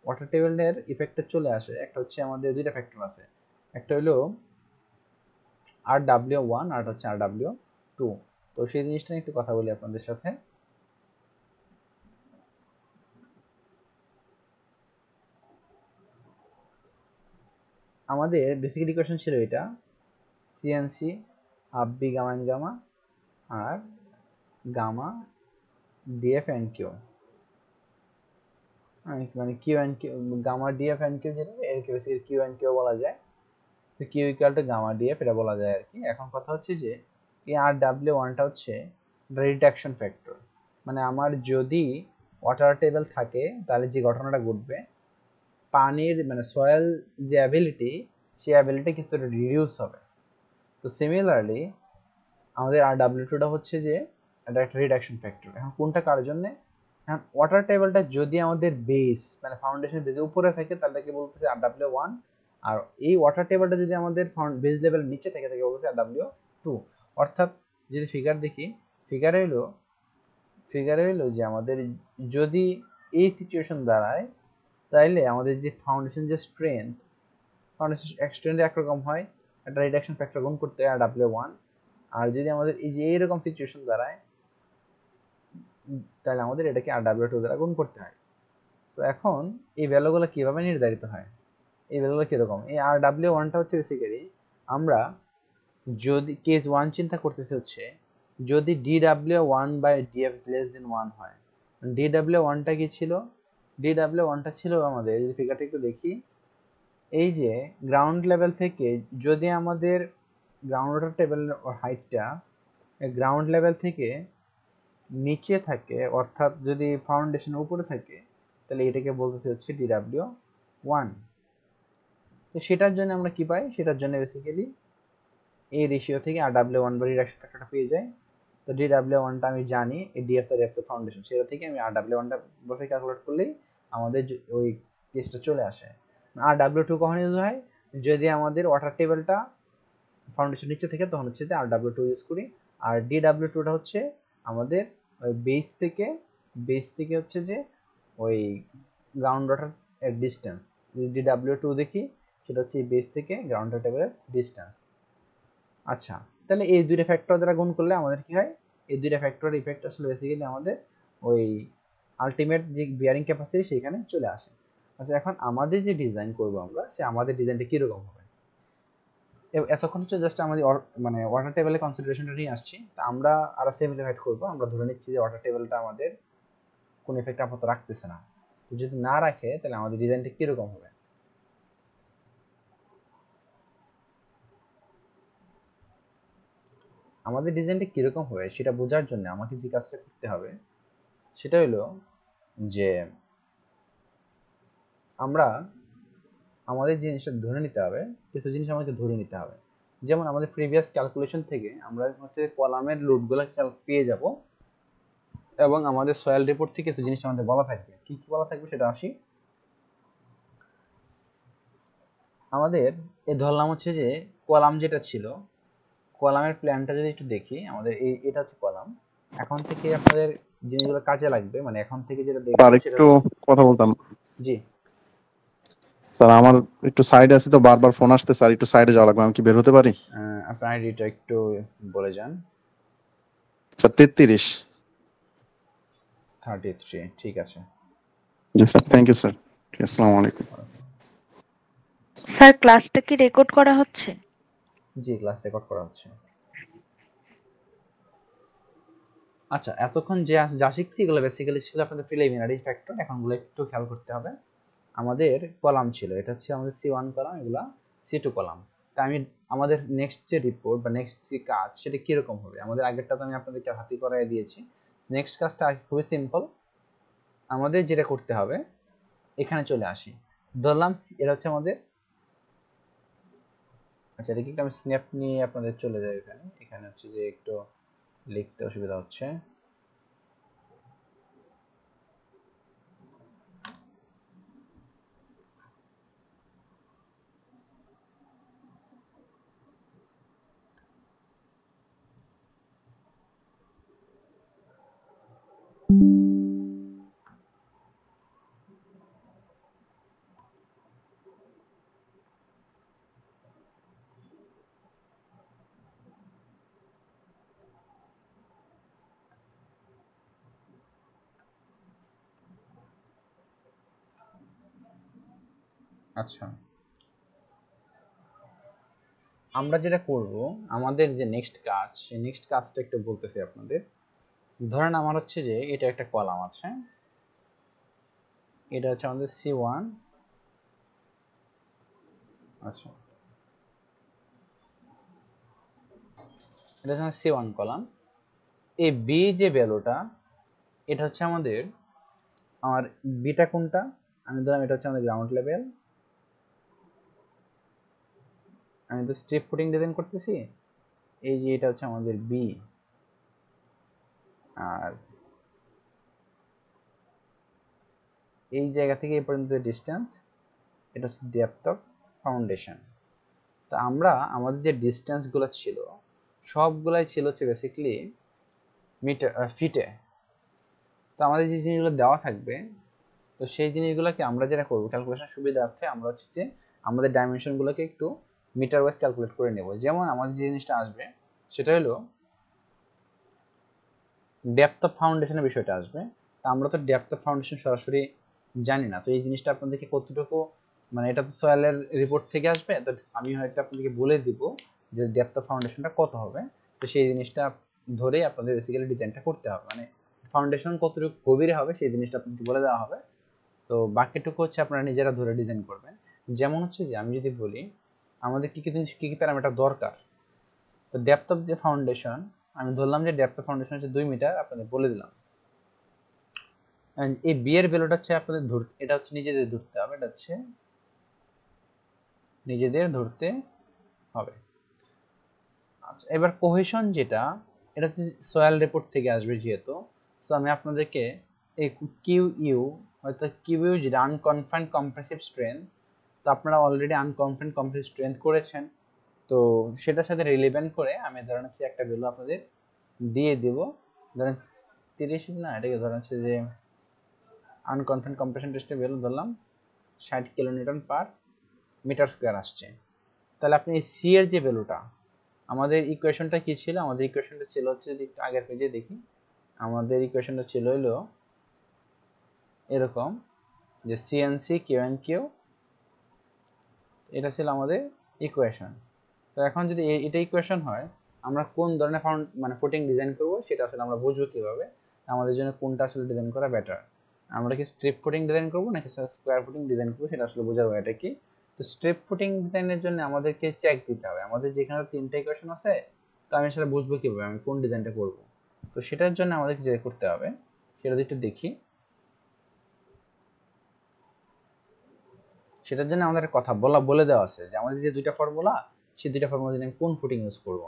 ওয়াটার টেবিলের ইফেক্টটা চলে আসে। একটা হচ্ছে আমাদের দুইটা ফ্যাক্টর আছে, একটা হলো আর ডাব্লিউ ওয়ান আর হচ্ছে আর ডাব্লিউ টু। তো সেই জিনিসটা নিয়ে একটু কথা বলি আপনাদের সাথে। আমাদের বেসিক ইকুয়েশন ছিল এটা, CNC half B gamma N gamma আর গামা ডিএফ এন কিউ, মানে Q N Q gamma DF N Q, যেটা এর বেসিক্যালি কিউ এন কিউ বলা যায়। তো Q equal to gamma DF এটা বলা যায় আর কি। এখন কথা হচ্ছে যে এই আর ডাব্লিউ ওয়ানটা হচ্ছে রিডাকশন ফ্যাক্টর, মানে আমার যদি ওয়াটার টেবিল থাকে তাহলে যে ঘটনাটা ঘটবে, পানির মানে সয়েল যে অ্যাবিলিটি, সেই অ্যাবিলিটি কিছুটা রিডিউস হবে। তো সিমিলারলি আমাদের আর ডাব্লিউ টুটা হচ্ছে যে এটা একটা রিডাকশন ফ্যাক্টর। এখন কোনটা কার জন্য? এখন ওয়াটার টেবিলটা যদি আমাদের বেস মানে ফাউন্ডেশন বেজের উপরে থাকে তাহলে কি বলতেছে আর ডাব্লিউ ওয়ান, আর এই ওয়াটার টেবিলটা যদি আমাদের বেস লেভেল নিচে থাকে তাকে বলতেছে আর ডাব্লিউ টু। অর্থাৎ যদি ফিগার দেখি, ফিগারে হইলো যে আমাদের যদি এই সিচুয়েশন দাঁড়ায় তাইলে আমাদের যে ফাউন্ডেশন যে স্ট্রেংথ, ফাউন্ডেশন স্ট্রেংথ একরকম হয়, একটা রিডাকশন ফ্যাক্টর গুণ করতে হয় আর ডাব্লিউ ওয়ান। আর যদি আমাদের এই যে এইরকম সিচুয়েশন দাঁড়ায় তাহলে আমাদের এটাকে আর ডাব্লিউ টু দ্বারা গুণ করতে হয়। তো এখন এই ভ্যালুগুলো কিভাবে নির্ধারিত হয়, এই ভ্যালুগুলো কিরকম? এই আর ডাব্লিউ ওয়ানটা হচ্ছে বেসিক্যালি আমরা যদি কেস ওয়ান চিন্তা করতেছি হচ্ছে যদি D W one by D F less then one হয়। ডি ডাব্লিউ ওয়ানটা কি ছিল? ডি ডাব্লিউ ওয়ানটা ছিল আমাদের, যদি ফিগারটা একটু দেখি, এই যে গ্রাউন্ড লেভেল থেকে যদি আমাদের গ্রাউন্ড ওয়াটার টেবিলের হাইটটা গ্রাউন্ড লেভেল থেকে নিচে থাকে, অর্থাৎ যদি ফাউন্ডেশন উপরে থাকে, তাহলে এটাকে বলতে হচ্ছে ডিডাব্লিউ ওয়ান। তো সেটার জন্য আমরা কি পাই? সেটার জন্য বেসিক্যালি এই রেশিও থেকে আর ডাব্লিউ ওয়ান বা রিডাকশন ফ্যাক্টরটা পেয়ে যাই। তো ডিডাব্লিউ ওয়ানটা আমি জানি, এই ডিএফ তার ডেপথ ফাউন্ডেশন, সেটা থেকে আমি আর ডাব্লিউ ওয়ানটা বসে ক্যালকুলেট করলেই আমাদের ওই কেসটা চলে আসে। আর ডাব্লিউ টু কখন ইউজ হয়? যদি আমাদের ওয়াটার টেবিলটা ফাউন্ডেশন নিচে থেকে, তখন হচ্ছে আর ডাব্লিউ টু ইউজ করি। আর ডি ডাব্লিউ টুটা হচ্ছে আমাদের ওই বেস থেকে হচ্ছে যে ওই গ্রাউন্ড ওয়াটার এর ডিস্টেন্স। যদি ডি ডাব্লিউ টু দেখি সেটা হচ্ছে এই বেস থেকে গ্রাউন্ড ওয়াটার টেবিলের ডিস্টেন্স। আচ্ছা, তাহলে এই দুইটা ফ্যাক্টর দ্বারা গুণ করলে আমাদের কি হয়? এই দুইটা ফ্যাক্টরের ইফেক্ট আসলে বেসিক্যালি আমাদের ওই আলটিমেট যে বিয়ারিং ক্যাপাসিটি সেখানে চলে আসে। আচ্ছা, এখন আমাদের যে ডিজাইন করব আমরা, সে আমাদের ডিজাইনটা কীরকম হবে? এতক্ষণ হচ্ছে জাস্ট আমাদের মানে ওয়াটার টেবিলের কনসিডারেশনটা নিয়ে আসছি। তা আমরা আরো সিম্পলিফাইড করবো। আমরা ধরে নিচ্ছি যে ওয়াটার টেবিলটা আমাদের কোনো ইফেক্ট আপাতত রাখতেছে না। তো যদি না রাখে তাহলে আমাদের ডিজাইনটা কীরকম হবে? আমাদের ডিজাইনটা কীরকম হবে সেটা বোঝার জন্য আমাকে যে কাজটা করতে হবে সেটা হলো যে আমরা আমাদের জিনিসটা ধরে নিতে হবে, কিছু জিনিস আমাদের ধরে নিতে হবে। যেমন আমাদের প্রিভিয়াস ক্যালকুলেশন থেকে আমরা হচ্ছে কলামের লোডগুলো পেয়ে যাব, এবং আমাদের সয়েল রিপোর্ট থেকে কিছু জিনিস আমাদের বলা থাকবে। কি কি বলা থাকবে সেটা আসি। আমাদের এই ধরলাম হচ্ছে যে কলাম যেটা ছিল, কলামের প্ল্যানটা যদি একটু দেখি, আমাদের এটা হচ্ছে কলাম। এখন থেকে আপনাদের জিনিসগুলো কাজে লাগবে, মানে এখন থেকে যেটা দেখবো স্যার সেটা একটু কথা বলতাম। জি স্যার আমার একটু সাইডে আছে তো, বারবার ফোন আসতে, স্যার একটু সাইডে যাওয়া লাগবে, আমি কি বের হতে পারি? আপনার আইডিটা একটু বলে যান। স্যার 33। 33, ঠিক আছে। জি স্যার, থ্যাংক ইউ স্যার। আসসালামু আলাইকুম। স্যার ক্লাসটা কি রেকর্ড করা হচ্ছে? জি, ক্লাস রেকর্ড করা হচ্ছে। আচ্ছা, এতক্ষণ যা শিখছি এগুলো বেসিক্যালি ছিল আপনাদের প্রিলিমিনারি ফ্যাক্টর। এখন গুলো একটু খেয়াল করতে হবে। আমাদের কলাম ছিল, এটা হচ্ছে আমাদের C1 কলাম, এগুলা C2 কলাম। তা আমি আমাদের নেক্সট যে রিপোর্ট বা নেক্সট যে কাজ সেটা কিরকম হবে, আমাদের আগেরটা তো আমি আপনাদেরকে হাতে করাই দিয়েছি। নেক্সট কাজটা খুবই সিম্পল। আমাদের যেটা করতে হবে, এখানে চলে আসি। ধরলাম এটা হচ্ছে আমাদের, আচ্ছা এটা কি একটু আমি স্ন্যাপ নিয়ে আপনাদের চলে যাই। এখানে এখানে হচ্ছে যে একটু লিখতে অসুবিধা হচ্ছে। আচ্ছা, আমরা যেটা করব, আমাদের যে নেক্সট কাজ, সেই নেক্সট কাজটা একটু বলতেছি আপনাদের। ধরেন আমার হচ্ছে যে এটা একটা কলাম আছে, এটা হচ্ছে আমাদের C1। আচ্ছা, এটা হচ্ছে C1 কলাম। এই বি যে ভ্যালুটা, এটা হচ্ছে আমাদের, আমার বিটা কোনটা, আমি ধরলাম এটা হচ্ছে আমাদের গ্রাউন্ড লেভেল। আমি তো স্ট্রিপ ফুটিং ডিজাইন করতেছি, এই যে এটা হচ্ছে আমাদের বি। আর এই জায়গা থেকে এই পর্যন্ত ডিস্টেন্স, এটা হচ্ছে ডেপথ অফ ফাউন্ডেশন। তো আমরা আমাদের যে ডিস্টেন্সগুলো ছিল সবগুলাই ছিল হচ্ছে বেসিক্যালি মিটার ফিটে। তো আমাদের যে জিনিসগুলো দেওয়া থাকবে, তো সেই জিনিসগুলোকে আমরা যেটা করবো ক্যালকুলেশন সুবিধার্থে, আমরা হচ্ছে যে আমাদের ডাইমেনশনগুলোকে একটু মিটার ওয়াইজ ক্যালকুলেট করে নেব। যেমন আমাদের যে জিনিসটা আসবে সেটা হলো ডেপথ অফ ফাউন্ডেশনের বিষয়টা আসবে। তা আমরা তো ডেপথ অফ ফাউন্ডেশন সরাসরি জানি না, তো এই জিনিসটা আপনাদেরকে কতটুকু, মানে এটা তো সয়েলের রিপোর্ট থেকে আসবে, তো আমি হয়তো আপনাদেরকে বলে দিব যে ডেপথ অফ ফাউন্ডেশনটা কত হবে। তো সেই জিনিসটা ধরেই আপনাদের বেসিক্যালি ডিজাইনটা করতে হবে, মানে ফাউন্ডেশন কতটুকু গভীরে হবে সেই জিনিসটা আপনাকে বলে দেওয়া হবে। তো বাকিটুকু হচ্ছে আপনারা নিজেরা ধরে ডিজাইন করবেন। যেমন হচ্ছে যে আমি যদি বলি আমাদের কী কী জিনিস, কী কী প্যারামিটার দরকার। তো ডেপথ অফ যে ফাউন্ডেশন, আমি ধরলাম যে ডেপথ অফ ফাউন্ডেশন হচ্ছে 2 মিটার, আপনাদের বলে দিলাম। এই বি এর ভ্যালুটা হচ্ছে আপনাদের এটা হচ্ছে নিজেদের ধরতে হবে, এটা হচ্ছে নিজেদের ধরতে হবে। আচ্ছা, এবার কোহেশন যেটা, এটা হচ্ছে সয়েল রিপোর্ট থেকে আসবে যেহেতু, সো আমি আপনাদেরকে এই কিউ ইউ, হয়তো কিউ ইউ যেটা আনকনফাইন্ড কম্প্রেসিভ স্ট্রেংথ, তো আপনারা অলরেডি আনকনফাইন্ড কম্প্রেসিভ স্ট্রেংথ করেছেন। তো সেটার সাথে রিলেভেন্ট করে আমি ধরেন হচ্ছে একটা ভ্যালু আপনাদের দিয়ে দিব। ধরেন 30 না, এটাকে ধরেন হচ্ছে যে আনকনফাইন্ড কম্প্রেশন টেস্টের ভ্যালু ধরলাম 60 কিলোনিউটন পার মিটার স্কোয়ার আসছে। তাহলে আপনি সি এর যে ভ্যালুটা, আমাদের ইকুয়েশনটা কি ছিল, আমাদের ইকুয়েশনটা ছিল হচ্ছে যদি একটু আগের পেজে দেখি, আমাদের ইকুয়েশনটা ছিল হলো এরকম যে সিএনসি কিউ এন কিউ, এটা ছিল আমাদের ইকুয়েশন। তো এখন যদি এটা ইকুয়েশন হয়, আমরা কোন ধরনের মানে ফুটিং ডিজাইন করব সেটা আসলে আমরা বুঝবো কিভাবে, আমাদের জন্য কোনটা আসলে ডিজাইন করা বেটার। আমরা কি স্ট্রিপ ফুটিং ডিজাইন করব নাকি স্কোয়ার ফুটিং ডিজাইন করবো, সেটা আসলে বোঝাবো এটা কি। তো স্ট্রিপ ফুটিং ডিজাইনের জন্য আমাদেরকে চেক দিতে হবে, আমাদের যেখানে 3টা ইকুয়েশন আছে, তো আমি আসলে বুঝবো কিভাবে আমি কোন ডিজাইনটা করব। তো সেটার জন্য আমাদেরকে যে করতে হবে সেটা একটু দেখি। সেটার জন্য আমাদের কথা বলে দেওয়া আছে যে আমাদের যে 2টা ফর্মুলা, সেই 2টা ফর্মুলা জন্য আমি কোন ফুটিং ইউজ করব।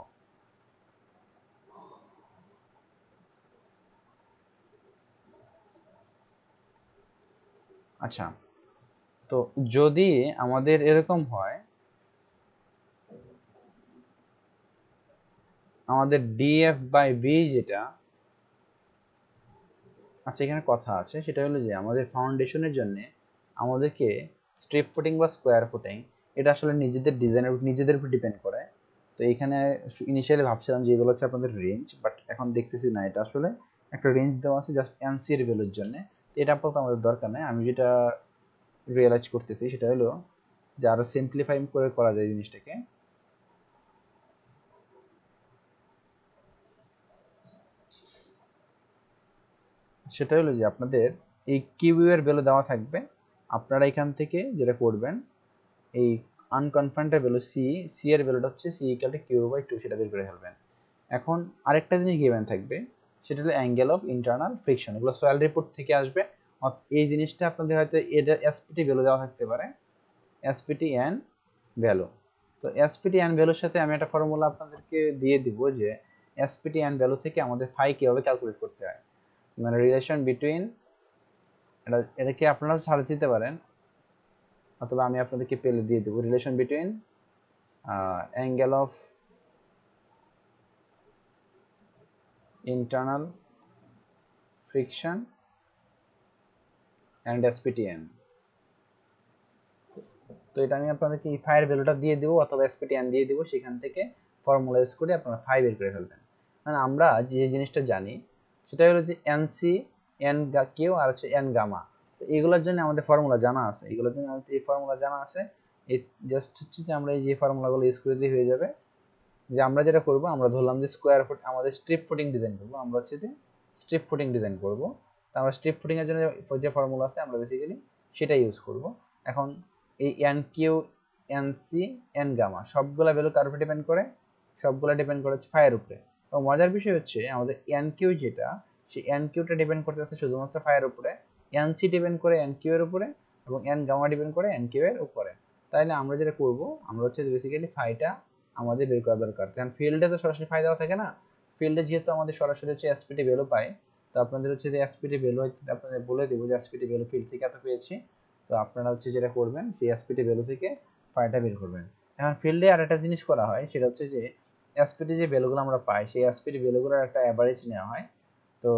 আচ্ছা, তো যদি আমাদের এরকম হয়, আমাদের ডিএফ বাই বি যেটা, আচ্ছা এখানে কথা আছে, সেটা হলো যে আমাদের ফাউন্ডেশনের জন্য আমাদেরকে স্ট্রিপ ফুটিং বা স্কোয়ার ফুটিং, এটা আসলে নিজেদের ডিজাইনের নিজেদের উপর ডিপেন্ড করে। তো এখানে ইনিশিয়ালি ভাবছিলাম যে এগুলো হচ্ছে আপনাদের রেঞ্জ, বাট এখন দেখতেছি না, এটা আসলে একটা রেঞ্জ দেওয়া আছে জাস্ট এনসি এর ভ্যালুর জন্য। এটা আপাতত আমাদের দরকার নেই। আমি যেটা রিয়েলাইজ করতেছি সেটা হলো যে আরো সিম্পলিফাই করে করা যায় জিনিসটাকে। সেটা হলো যে আপনাদের এই কিউ এর ভ্যালু দেওয়া থাকবে, আপনারা এখান থেকে যেটা করবেন এই আনকনফাইন্ডের ভ্যালু সি এর ভ্যালুটা হচ্ছে C equal to Q by 2 সেটা বের করে ফেলবেন। এখন আরেকটা জিনিস গিভেন থাকবে, সেটা হলো অ্যাঙ্গেল অফ ইন্টারনাল ফ্রিকশন, এগুলো সয়েল রিপোর্ট থেকে আসবে। এই জিনিসটা আপনাদের হয়তো এটা এসপিটি ভ্যালু দেওয়া থাকতে পারে, এসপিটি এন ভ্যালু। তো এসপিটি এন ভ্যালুর সাথে আমি একটা ফর্মুলা আপনাদেরকে দিয়ে দিব যে এসপিটি এন ভ্যালু থেকে আমাদের ফাই কিভাবে ক্যালকুলেট করতে হয়, মানে রিলেশন বিটুইন, এটাকে আপনারা ছাড়ে দিতে পারেন অথবা আমি আপনাদেরকে পেলে দিয়ে দেবো, relation between angle of internal friction and SPTN. তো এটা আমি আপনাদেরকে এই ফাইয়ের ভ্যালুটা দিয়ে দেবো অথবা এসপিটিএন দিয়ে দেবো, সেখান থেকে ফর্মুলা ইউজ করে আপনারা ফাই বের করে ফেলবেন। মানে আমরা যে জিনিসটা জানি সেটা হলো যে এনসি এন কিউ আর হচ্ছে এন গামা, তো এগুলোর জন্য আমাদের ফর্মুলা জানা আছে, এগুলোর জন্য আমাদের এই ফর্মুলা জানা আছে। এই জাস্ট হচ্ছে যে আমরা এই যে ফর্মুলাগুলো ইউজ করে দিয়ে হয়ে যাবে। যে আমরা যেটা করব, আমরা ধরলাম যে স্কোয়ার ফুট আমাদের স্ট্রিপ ফুটিং ডিজাইন করব, আমরা হচ্ছে যে স্ট্রিপ ফুটিং ডিজাইন করব। তো আমরা স্ট্রিপ ফুটিং এর জন্য যে ফর্মুলা আছে আমরা বেসিক্যালি সেটাই ইউজ করব। এখন এই N Q N C N gamma সবগুলা ভ্যালু কার উপরে ডিপেন্ড করে, সবগুলা ডিপেন্ড করে হচ্ছে ফায়ার উপরে। তো মজার বিষয় হচ্ছে আমাদের এন কিউ যেটা, সেই এন কিউটা ডিপেন্ড করতেছে শুধুমাত্র ফায়ার উপরে, এন সি ডিপেন্ড করে এন কিউ এর উপরে, এবং এন গামা ডিপেন্ড করে এন কিউ এর উপরে। তাইলে আমরা যেটা করব, আমরা হচ্ছে বেসিক্যালি ফাইটা আমাদের বের করা দরকার, কারণ ফিল্ডে তো সরাসরি ফাই দেওয়া থাকে না। ফিল্ডে যেহেতু আমাদের সরাসরি হচ্ছে এসপিটি ভ্যালু পাই, তো আপনাদের হচ্ছে যে এসপিটি ভ্যালু আপনাদের বলে দেবো যে এসপিটি ভ্যালু ফিল্ড থেকে এত পেয়েছি। তো আপনারা হচ্ছে যেটা করবেন সেই এসপিটি ভ্যালু থেকে ফাইটা বের করবেন। এখন ফিল্ডে আর একটা জিনিস করা হয়, সেটা হচ্ছে যে এসপিটি যে ভ্যালুগুলো আমরা পাই সেই এসপিটি ভ্যালুগুলোর একটা অ্যাভারেজ নেওয়া হয়। তো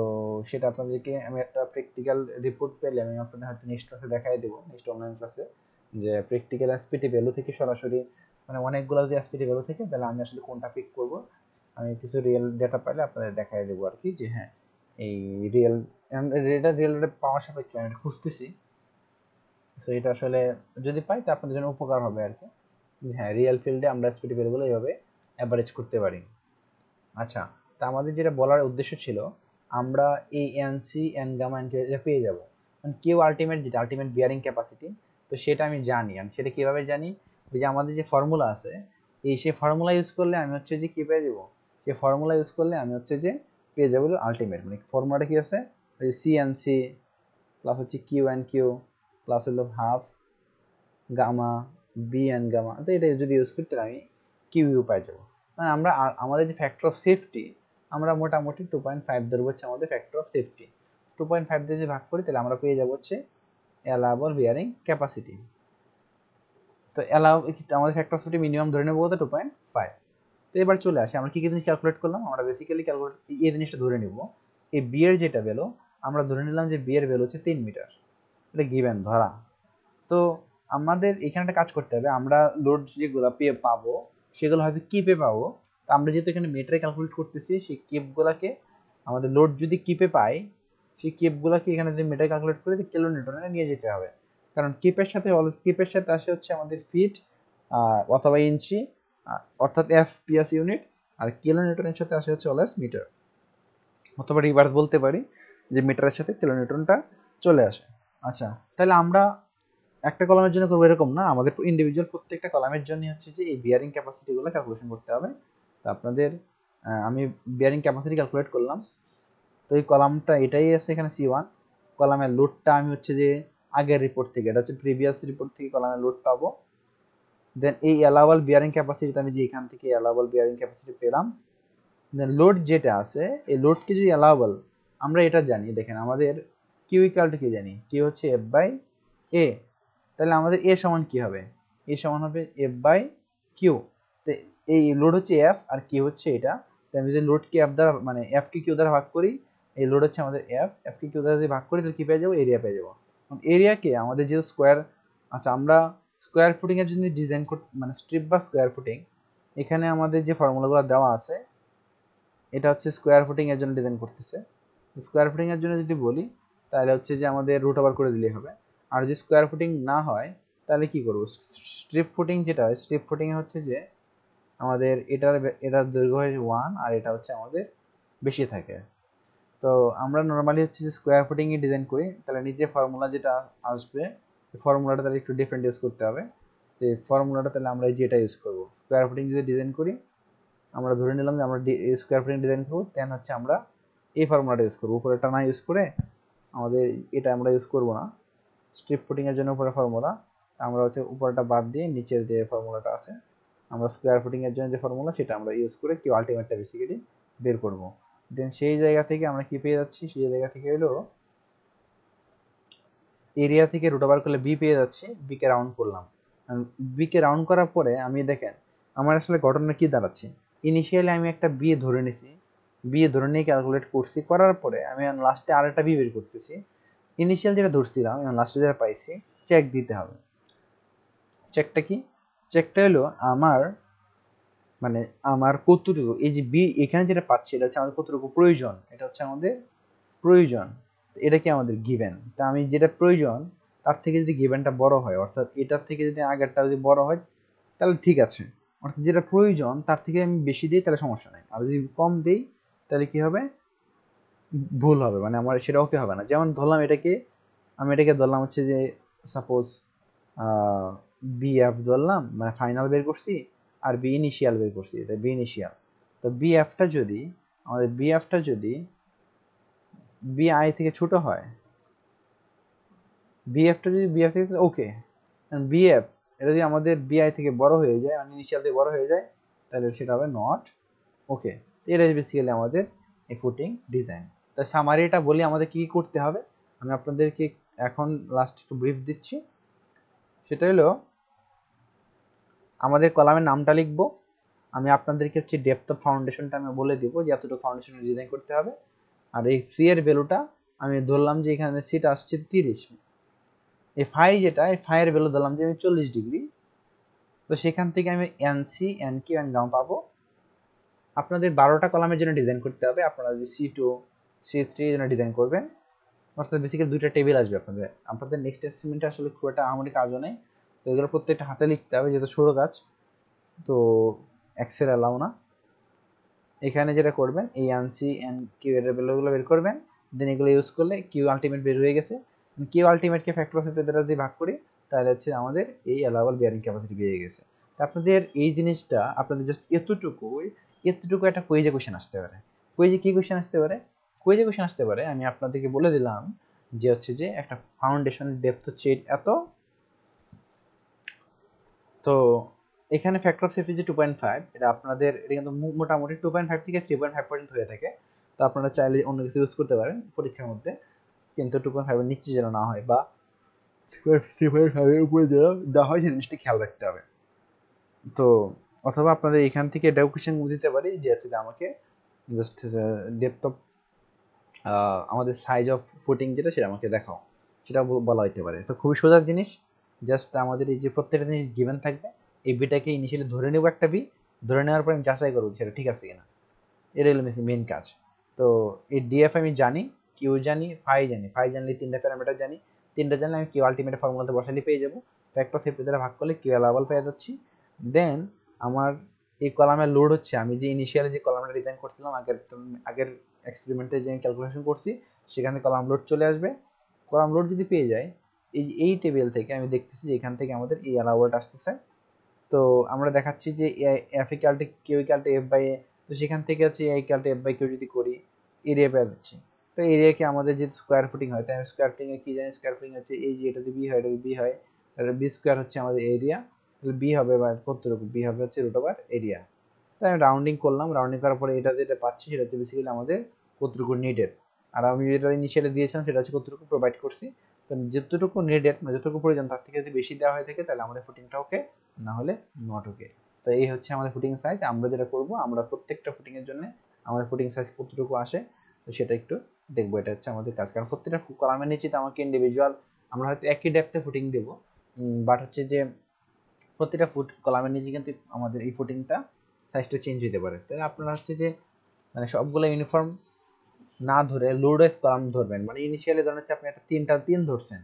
সেটা আপনাদেরকে আমি একটা প্র্যাকটিক্যাল রিপোর্ট পেলে আমি আপনাদের হয়তো নেক্সট ক্লাসে দেখাই দেবো, নেক্সট অনলাইন ক্লাসে, যে প্র্যাকটিক্যাল এসপিটি ভ্যালু থেকে সরাসরি মানে অনেকগুলো যদি এসপিটি ভ্যালু থেকে তাহলে আমি আসলে কোনটা পিক করব, আমি কিছু রিয়েল ডেটা পাইলে আপনাদের দেখাই দেবো আর কি, যে হ্যাঁ এই রিয়েল ডেটা পাওয়ার সাপেক্ষে আমি এটা খুঁজতেছি। সো এটা আসলে যদি পাই তা আপনাদের জন্য উপকার হবে আর কি, যে হ্যাঁ রিয়েল ফিল্ডে আমরা এসপিটি ভ্যালুগুলো এইভাবে অ্যাভারেজ করতে পারি। আচ্ছা, তা আমাদের যেটা বলার উদ্দেশ্য ছিল, আমরা এই এনসি এন গামা এন এটা পেয়ে যাব, কারণ কিউ আলটিমেট যেটা আলটিমেট বিয়ারিং ক্যাপাসিটি, তো সেটা আমি জানি। আমি সেটা কিভাবে জানি, ওই যে আমাদের যে ফর্মুলা আছে, সেই ফর্মুলা ইউজ করলে আমি হচ্ছে যে কি পেয়ে যাবো, সেই ফর্মুলা ইউজ করলে আমি হচ্ছে যে পেয়ে যাবো আলটিমেট, মানে ফর্মুলাটা কি আছে, ওই সি এন সি প্লাস হচ্ছে কিউ এন কিউ প্লাস হলো half gamma B N gamma, তো এটা যদি ইউজ করি তাহলে আমি কিউ ইউ পাই যাবো। মানে আমরা আমাদের যে ফ্যাক্টর অফ সেফটি, আমরা মোটামুটি 2.5 ধরবো হচ্ছে আমাদের ফ্যাক্টর অফ সেফটি। 2.5 দিয়ে যদি ভাগ করি তাহলে আমরা পেয়ে যাবো হচ্ছে অ্যালাউবল বিয়ারিং ক্যাপাসিটি। তো আমাদের ফ্যাক্টর অফ সেফটি মিনিমাম ধরে নেবো কত, 2.5। তো এবার চলে আসি আমরা কি কি জিনিস ক্যালকুলেট করলাম, আমরা বেসিক্যালি ক্যালকুলেট এই জিনিসটা ধরে নিব, এই বি এর যেটা ভ্যালু, আমরা ধরে নিলাম যে বি এর ভ্যালু হচ্ছে 3 মিটার, এটা গিভেন ধরা। তো আমাদের এখানে একটা কাজ করতে হবে, আমরা লোড যেগুলো পেয়ে পাবো সেগুলো হয়তো কিপে পাবো। তো আমরা যেহেতু এখানে মিটারে ক্যালকুলেট করতেছি, সেই কিপগুলোকে আমাদের লোড যদি কিপে পাই, সেই কিপগুলোকে এখানে যদি মিটারে ক্যালকুলেট করে কিলো নিউটনে নিয়ে যেতে হবে, কারণ কিপের সাথে আসে হচ্ছে আমাদের ফিট অথবা ইঞ্চি, অর্থাৎ এফ পিএস ইউনিট, আর কিলো নিউটনের সাথে আসে হচ্ছে অলওয়েজ মিটার, অথবা রিভার্স বলতে পারি যে মিটারের সাথে কিলো নিউটনটা চলে আসে। আচ্ছা, তাহলে আমরা একটা কলামের জন্য করবো এরকম না, আমাদের ইন্ডিভিজুয়াল প্রত্যেকটা কলামের জন্য হচ্ছে যে এই বিয়ারিং ক্যাপাসিটিগুলো ক্যালকুলেশন করতে হবে। তো আপনাদের আমি বিয়ারিং ক্যাপাসিটি ক্যালকুলেট করলাম। তো এই কলামটা এটাই আছে এখানে C1, কলামের লোডটা আমি হচ্ছে যে আগের রিপোর্ট থেকে, এটা হচ্ছে প্রিভিয়াস রিপোর্ট থেকে কলামের লোড পাবো। দেন এই অ্যালাউবল বিয়ারিং ক্যাপাসিটি আমি যে এখান থেকে অ্যালাউবল বিয়ারিং ক্যাপাসিটি পেলাম। দেন লোড যেটা আছে, এই লোডকে যদি অ্যালাউবল, আমরা এটা জানি, দেখেন আমাদের কিউ ইকুয়াল টু কি জানি, কিউ হচ্ছে এফ বাই এ। তাহলে আমাদের এ সমান কি হবে, এ সমান হবে এফ বাই কিউ। তো এই লোড হচ্ছে এফ আর কিউ হচ্ছে এটা, তো আমি যদি লোডকে এফ দ্বারা মানে এফ কে কিউ দ্বারা ভাগ করি, এই লোড হচ্ছে আমাদের এফ কে কিউ দ্বারা যদি ভাগ করি তাহলে কি পেয়ে যাবো, এরিয়া পেয়ে যাবো। এরিয়াকে আমাদের যে স্কোয়ার, আচ্ছা আমরা স্কোয়ার ফুটিং এর জন্য ডিজাইন মানে স্ট্রিপ বা স্কোয়ার ফুটিং, এখানে আমাদের যে ফর্মুলাগুলো দেওয়া আছে, এটা হচ্ছে স্কোয়ার ফুটিং এর জন্য ডিজাইন করতেছে। স্কোয়ার ফুটিং এর জন্য যদি বলি তাহলে হচ্ছে যে আমাদের রুট ওভার করে দিলেই হবে। আর যদি স্কোয়ার ফুটিং না হয় তাহলে কি করব, স্ট্রিপ ফুটিং যেটা হয়, স্ট্রিপ ফুটিং এ হচ্ছে যে আমাদের এটার দৈর্ঘ্য হয় 1 আর এটা হচ্ছে আমাদের বেশি থাকে। তো আমরা নর্মালি হচ্ছে যে স্কোয়ার ফুটিংয়ে ডিজাইন করি, তাহলে নিচে ফর্মুলা যেটা আসবে ফর্মুলাটা তাহলে একটু ডিফারেন্ট ইউজ করতে হবে। তো এই ফর্মুলাটা তাহলে আমরা যেটা ইউজ করবো, স্কোয়ার ফুটিং যদি ডিজাইন করি, আমরা ধরে নিলাম যে আমরা স্কোয়ার ফুটিং ডিজাইন করবো, দেন হচ্ছে আমরা এই ফর্মুলাটা ইউজ করবো। উপরেটা না ইউজ করে আমাদের এটা আমরা ইউজ করবো না। স্ট্রিপ ফুটিংয়ের জন্য উপরে ফর্মুলা, আমরা হচ্ছে উপরটা বাদ দিয়ে নিচের যে ফর্মুলাটা আছে, আমরা স্কোয়ার ফুটিংয়ের জন্য যে ফর্মুলা সেটা আমরা ইউজ করে কিউ আলটিমেটটা বেসিক্যালি বের করব। দেন সেই জায়গা থেকে আমরা কি পেয়ে যাচ্ছি, সেই জায়গা থেকে হলো এরিয়া থেকে রুট ওভার করলে বি পেয়ে যাচ্ছি, বিকে রাউন্ড করলাম। বিকে রাউন্ড করার পরে আমি দেখেন আমার আসলে ঘটনা কি দাঁড়াচ্ছে, ইনিশিয়ালি আমি একটা বি ধরে নিছি, বি ধরে নিয়ে ক্যালকুলেট করছি, করার পরে আমি লাস্টে আরেকটা বি বের করতেছি। ইনিশিয়াল যেটা ধরছিলাম এবং লাস্টে যেটা পাইছি, চেক দিতে হবে। চেকটা কি? চেকটা হলো আমার মানে আমার কতটুকু এই যে বি এখানে যেটা পাচ্ছি এটা হচ্ছে আমাদের কতটুকু প্রয়োজন, এটা হচ্ছে আমাদের প্রয়োজন। এটা কি আমাদের গিভেন, তা আমি যেটা প্রয়োজন তার থেকে যদি গিভেনটা বড় হয়, অর্থাৎ এটার থেকে যদি আগেরটা যদি বড় হয় তাহলে ঠিক আছে, অর্থাৎ যেটা প্রয়োজন তার থেকে আমি বেশি দিই তাহলে সমস্যা নেই, আর যদি কম দিই তাহলে কি হবে, ভুল হবে, মানে আমার সেটা ওকে হবে না। যেমন ধরলাম এটাকে, আমি এটাকে ধরলাম হচ্ছে যে সাপোজ বিএফ ধরলাম, মানে ফাইনাল বের করছি, আর বি ইনিশিয়াল বের করছি, এটা বি ইনিশিয়াল। তো বিএফটা যদি আমাদের বিএফটা যদি বি আই থেকে ছোট হয়, বিএফটা যদি বিএফ থেকে ওকে, বিএফ এটা যদি আমাদের বিআই থেকে বড় হয়ে যায়, মানে ইনিশিয়াল থেকে বড় হয়ে যায়, তাহলে সেটা হবে নট ওকে। এটা বেসিক্যালি আমাদের এই ফুটিং ডিজাইন। তো সামারিটা বলি আমাদের কি করতে হবে, আমি আপনাদেরকে এখন লাস্ট একটু ব্রিফ দিচ্ছি। সেটা হলো আমাদের কলামের নামটা লিখবো, আমি আপনাদেরকে হচ্ছে ডেপথ অফ ফাউন্ডেশনটা আমি বলে দিব যে এতটুকু ফাউন্ডেশন ডিজাইন করতে হবে। আর এই সি এর ভ্যালুটা আমি ধরলাম যে এখানে সিটা আসছে 30, এই ফাই যেটা এই ফাইয়ের ভ্যালু ধরলাম যে আমি 40°। তো সেখান থেকে আমি এনসি এনকিউ এন গাম পাবো। আপনাদের 12টা কলামের জন্য ডিজাইন করতে হবে, আপনারা যদি C2 C3 এর জন্য ডিজাইন করবেন, অর্থাৎ বেসিক্যালি দুইটা টেবিল আসবে আপনাদের। আপনাদের নেক্সট অ্যাসাইনমেন্টে আসলে খুব একটা আমাদের কাজও নেই, তো এগুলো প্রত্যেকটা হাতে লিখতে হবে যেহেতু ছোটো কাজ, তো এক্সেল অ্যালাউ না। এখানে যেটা করবেন এই এনসি এন কিউ এর ভ্যালুগুলো বের করবেন, দেন এগুলো ইউজ করলে কিউ আলটিমেট বের হয়ে গেছে। কিউ আলটিমেটকে ফ্যাক্টর অফ সেফটি দ্বারা যদি ভাগ করি তাহলে হচ্ছে আমাদের এই অ্যালাউবল বিয়ারিং ক্যাপাসিটি পেয়ে গেছে। তো আপনাদের এই জিনিসটা আপনাদের জাস্ট এতটুকু একটা কুইজে কোশ্চেন আসতে পারে। কুইজে কি কোশ্চেন আসতে পারে? কুইজে কোশ্চেন আসতে পারে, আমি আপনাদেরকে বলে দিলাম যে হচ্ছে যে একটা ফাউন্ডেশন ডেপথ হচ্ছে এত, তো এখানে ফ্যাক্টর অফ সেফটি যে 2.5, এটা আপনাদের এটা কিন্তু মোটামুটি 2.5 থেকে 3.5 পর্যন্ত হয়ে থাকে। তো আপনারা চাইলে অন্য কিছু ইউজ করতে পারেন পরীক্ষার মধ্যে, কিন্তু 2.5 এর নিচে যেন না হয় বা 3.5 এর উপরে যেন না হয় সেই জিনিসটা খেয়াল রাখতে হবে। তো অথবা আপনাদের এখান থেকে এটাও কোশ্চেন দিতে পারি যে হচ্ছে আমাকে জাস্ট ডেপথ অফ আমাদের সাইজ অফ ফুটিং যেটা সেটা আমাকে দেখাও, সেটা বলা হইতে পারে। তো খুবই সোজা জিনিস, জাস্ট আমাদের এই যে প্রত্যেকটা জিনিস গিভেন থাকবে, এই বিটাকে ইনিশিয়ালি ধরে নেব একটা বি, ধরে নেওয়ার পর আমি যাচাই করবো সেটা ঠিক আছে কিনা, এটা হলো মেন কাজ। তো এই ডিএফ আমি জানি, কিউ জানি, ফাই জানি, ফাই জানলে তিনটা প্যারামিটার জানি, তিনটা জানলে আমি কিউ আলটিমেট ফর্মুলাতে বসালে পেয়ে যাবো, ফ্যাক্টর সেফটি দ্বারা ভাগ করলে কিউ অ্যালাউবল পেয়ে যাচ্ছি। দেন আমার এই কলামের লোড হচ্ছে, আমি যে ইনিশিয়ালি যে কলামটা ডিজাইন করছিলাম আগের এক্সপেরিমেন্টে যে ক্যালকুলেশন করছি সেখানে কলাম লোড চলে আসবে। কলাম লোড যদি পেয়ে যায় এই টেবিল থেকে আমি দেখতেছি যে এখান থেকে আমাদের এই অ্যালাউবলটা আসতেছে। তো আমরা দেখাচ্ছি যে F equal to Q equal to F by A, তো সেখান থেকে হচ্ছে A equal to F by Q যদি করি এরিয়া পেয়ে যাচ্ছি। তো এরিয়াকে আমাদের যে স্কোয়ার ফুটিং হয়, তাই আমি স্কোয়ার ফুটিংয়ে কী জানি, স্কোয়ার ফুটিং হচ্ছে এই যে এটা যদি বি হয় এটা বি হয়, তাহলে বি স্কোয়ার হচ্ছে আমাদের এরিয়া, তাহলে বি হবে বা কতটুকু, বি হবে হচ্ছে রুট ওভার এরিয়া। তাই আমি রাউন্ডিং করলাম, রাউন্ডিং করার পরে এটা যেটা পাচ্ছি সেটা হচ্ছে বেসিক্যালি আমাদের কতটুকু নিডেড, আর আমি যেটা ইনিশিয়ালি দিয়েছিলাম সেটা হচ্ছে কতটুকু প্রোভাইড করছি। তো যতটুকু নিডেড মানে যতটুকু প্রয়োজন তার থেকে যদি বেশি দেওয়া হয়ে থাকে তাহলে আমাদের ফুটিংটা ওকে, না হলে নট ওকে। তো এই হচ্ছে আমাদের ফুটিং সাইজ। আমরা যেটা করব, আমরা প্রত্যেকটা ফুটিংয়ের জন্য আমাদের ফুটিং সাইজ কতটুকু আসে তো সেটা একটু দেখবো, এটা হচ্ছে আমাদের কাজ। কারণ প্রত্যেকটা কলামের নিচে তো আমাকে ইন্ডিভিজুয়াল, আমরা হয়তো একই ডেপথে ফুটিং দেবো, বাট হচ্ছে যে প্রতিটা কলামের নিচে কিন্তু আমাদের এই ফুটিংটা সাইজটা চেঞ্জ হতে পারে। তাই আপনারা হচ্ছে যে মানে সবগুলো ইউনিফর্ম না ধরে লোড ওয়াইজ কলাম ধরবেন, মানে ইনিশিয়ালি ধরেন হচ্ছে আপনি একটা তিন ধরছেন,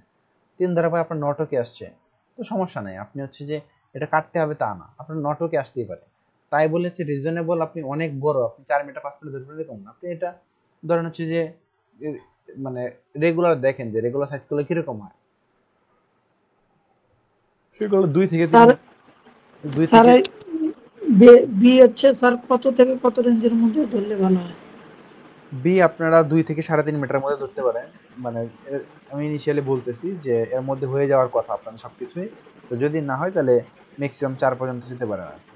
তিন ধরার পর আপনার নটকে আসছে, তো সমস্যা নেই, আপনি হচ্ছে যে এটা কাটতে হবে তা না, আপনার নটকে আসতেই পারে। তাই বলে হচ্ছে রিজনেবল আপনি অনেক বড় আপনি 4 মিটার 5 মিটার ধরবেন এরকম না, আপনি এটা ধরেন হচ্ছে যে মানে রেগুলার দেখেন যে রেগুলার সাইজ গুলো কিরকম হয়, সেগুলো 2 থেকে 3 স্যার 2 স্যার থেকে বি হচ্ছে স্যার কত থেকে কত রেঞ্জের মধ্যে ধরলে ভালো হয়? বি আপনারা 2 থেকে 3.5 মিটারের মধ্যে ধরতে পারেন। মানে আমি ইনিশিয়ালি বলতেছি যে এর মধ্যে হয়ে যাওয়ার কথা আপনাদের সবকিছুই। তো যদি না হয় তাহলে ম্যাক্সিমাম 4 পর্যন্ত যেতে পারেন আর কি।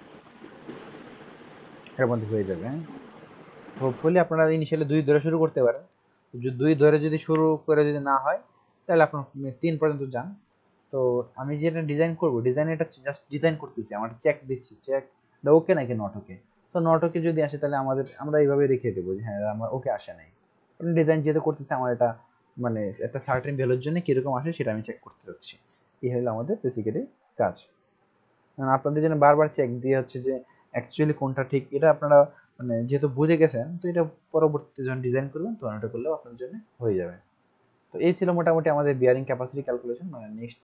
এর মধ্যে হয়ে যাবে, হ্যাঁ। হোপফুলি আপনারা ইনিশিয়ালি 2 ধরে শুরু করতে পারেন। 2 ধরে যদি শুরু করে যদি না হয় তাহলে আপনার 3 পর্যন্ত যান। তো আমি যেটা ডিজাইন করব, ডিজাইন এটা জাস্ট ডিজাইন করতেছি, আমার চেক দিচ্ছি, চেক ওকে নাকি নট ওকে। তো নট ওকে যদি আসে তাহলে আমরা এইভাবে রেখে দেবো যে হ্যাঁ আমার ওকে আসে নাই। কারণ ডিজাইন যেহেতু করতেছি আমার এটা মানে একটা সার্টেন ভ্যালুর জন্য কিরকম আসে সেটা আমি চেক করতে চাচ্ছি। এই হলো আমাদের বেসিক্যালি কাজ। কারণ আপনাদের জন্য বারবার চেক দিয়ে হচ্ছে যে অ্যাকচুয়ালি কোনটা ঠিক, এটা আপনারা মানে যেহেতু বুঝে গেছেন তো এটা পরবর্তীতে যখন ডিজাইন করবেন তখন এটা করলেও আপনার জন্য হয়ে যাবে। তো এই ছিল মোটামুটি আমাদের বিয়ারিং ক্যাপাসিটি ক্যালকুলেশন। মানে নেক্সট